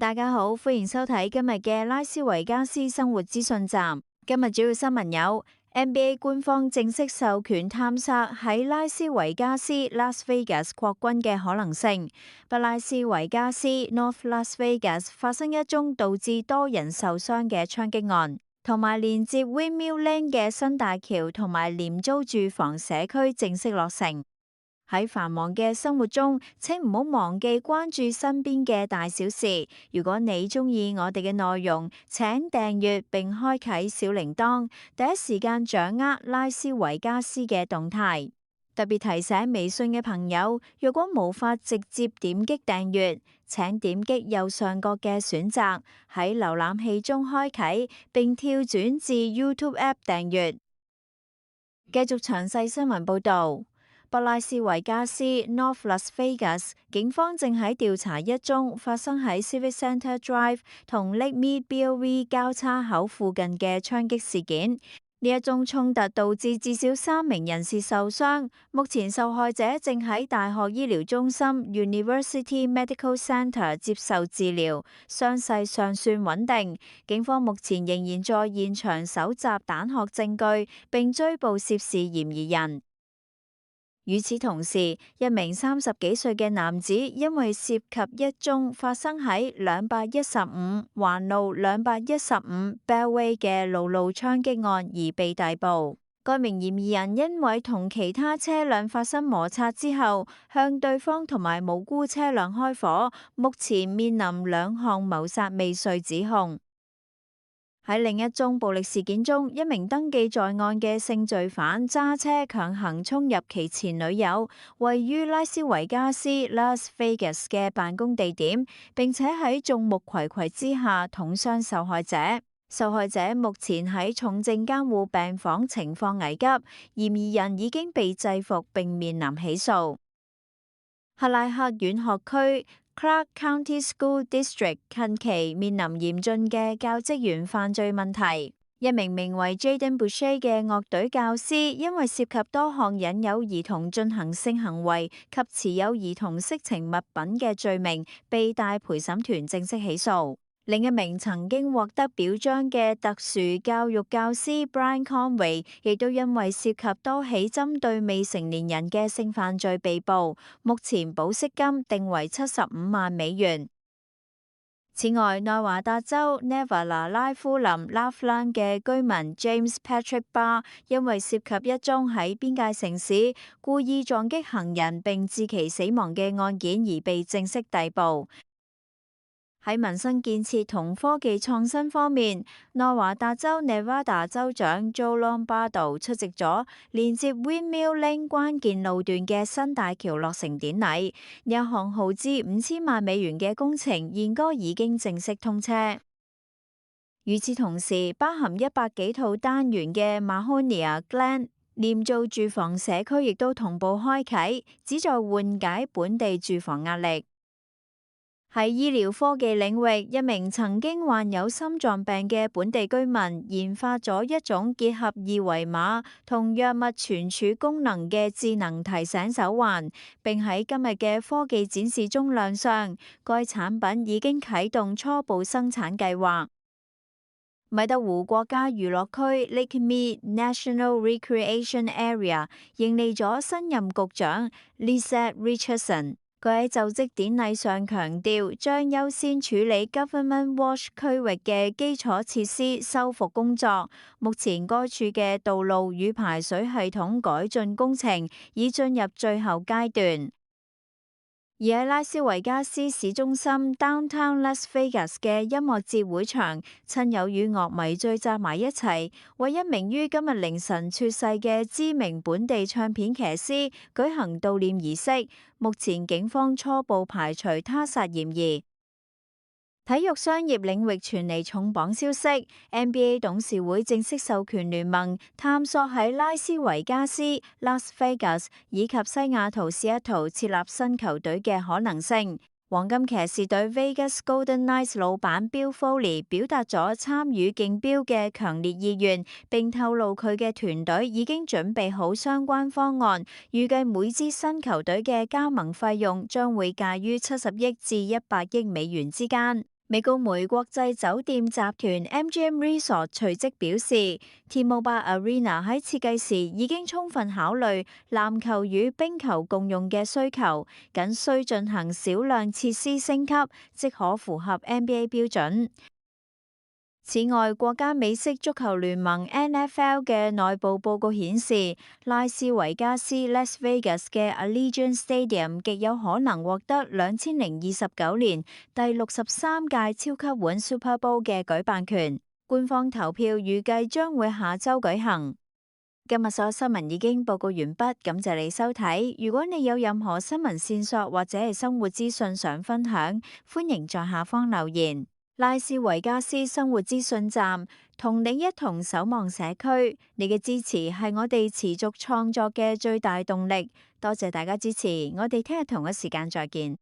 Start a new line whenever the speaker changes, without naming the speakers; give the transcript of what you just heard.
大家好，歡迎收睇今日嘅拉斯維加斯生活資訊站。今日主要新聞有 NBA 官方正式授權探索喺拉斯維加斯 Las Vegas 擴軍嘅可能性。北拉斯維加斯 North Las Vegas 發生一宗導致多人受傷嘅槍擊案，同埋連接 Windmill Lane 嘅新大橋同埋廉租住房社區正式落成。喺繁忙嘅生活中，請唔好忘記關注身邊嘅大小事。如果你鍾意我哋嘅內容，請訂閱並開啟小鈴鐺，第一時間掌握拉斯維加斯嘅動態。特別提醒微信嘅朋友，若果無法直接點擊訂閱，請點擊右上角嘅選擇，喺瀏覽器中開啟並跳轉至 YouTube App 訂閱。繼續詳細新聞報導。北拉斯維加斯 North Las Vegas 警方正喺調查一宗發生喺 Civic Center Drive 同 Lake Mead BOV 交叉口附近嘅槍擊事件。呢一宗衝突導致至少3名人士受傷，目前受害者正喺大學醫療中心 University Medical Center 接受治療，傷勢尚算穩定。警方目前仍然在現場搜集彈殼證據，並追捕涉事嫌疑人。與此同時，一名30幾歲嘅男子因為涉及一宗發生喺215環路215 Bellway 嘅路槍擊案而被逮捕。該名嫌疑人因為同其他車輛發生摩擦之後，向對方同埋無辜車輛開火，目前面臨2項謀殺未遂指控。喺另一宗暴力事件中，一名登記在案嘅性罪犯揸車強行衝入其前女友位於拉斯維加斯 Las Vegas 嘅辦公地點，並且喺眾目睽睽之下捅傷受害者。受害者目前喺重症監護病房，情況危急，嫌疑人已經被制服並面臨起訴。克拉克縣學區Clark County School District 近期面臨嚴峻嘅教職員犯罪問題。一名名為 Jaden Boucher 嘅樂隊教師，因為涉及多項引誘兒童進行性行為及持有兒童色情物品嘅罪名，被大陪審團正式起訴。另一名曾經獲得表彰嘅特殊教育教師 Brian Conway 亦都因為涉及多起針對未成年人嘅性犯罪被捕，目前保釋金定為75萬美元。此外，內華達州 Nevada 拉夫林 Loveland 嘅居民 James Patrick Barr 因為涉及一宗喺邊界城市故意撞擊行人並致其死亡嘅案件而被正式逮捕。喺民生建設同科技創新方面，內華達州 Nevada 州長 Joe Lombardo 出席咗連接 Windmill Lane 關鍵路段嘅新大橋落成典禮。一項耗資5000萬美元嘅工程現該已經正式通車。與此同時，包含100幾套單元嘅 Mahonia Glen 廉租住房社區亦都同步開啟，旨在緩解本地住房壓力。喺醫療科技領域，一名曾經患有心臟病嘅本地居民研發咗一種結合二維碼同藥物存儲功能嘅智能提醒手環，並喺今日嘅科技展示中亮相。該產品已經啟動初步生產計劃。米德湖國家娛樂區 Lake Mead National Recreation Area 迎嚟咗新任局長 Lisa Richardson。佢喺就職典禮上強調，將優先處理 Government Watch 區域嘅基礎設施修復工作。目前該處嘅道路與排水系統改進工程已進入最後階段。而喺拉斯維加斯市中心 Downtown Las Vegas 嘅音樂節會場，親友與樂迷聚集埋一齊，為一名於今日凌晨猝逝嘅知名本地唱片騎師舉行悼念儀式。目前警方初步排除他殺嫌疑。體育商業領域傳嚟重磅消息 ，NBA 董事會正式授權聯盟探索喺拉斯維加斯 Las Vegas 以及西雅圖 Seattle 設立新球隊嘅可能性。黃金騎士隊 Vegas Golden Knights 老闆 Bill Foley 表達咗參與競標嘅強烈意願，並透露佢嘅團隊已經準備好相關方案，預計每支新球隊嘅加盟費用將會介於70億至100億美元之間。美高梅國際酒店集團 MGM Resort 隨即表示，T-Mobile Arena 喺設計時已經充分考慮籃球與冰球共用嘅需求，僅需進行少量設施升級，即可符合 NBA 標準。此外，國家美式足球聯盟 NFL 嘅內部報告顯示，拉斯維加斯 Las Vegas 嘅 Allegiant Stadium 極有可能獲得2029年第63屆超級碗 Super Bowl 嘅舉辦權。官方投票預計將會下週舉行。今日所有新聞已經報告完畢，感謝你收睇。如果你有任何新聞線索或者係生活資訊想分享，歡迎在下方留言。拉斯維加斯生活資訊站，同你一同守望社區。你嘅支持係我哋持續創作嘅最大動力。多謝大家支持，我哋聽日同一時間再見。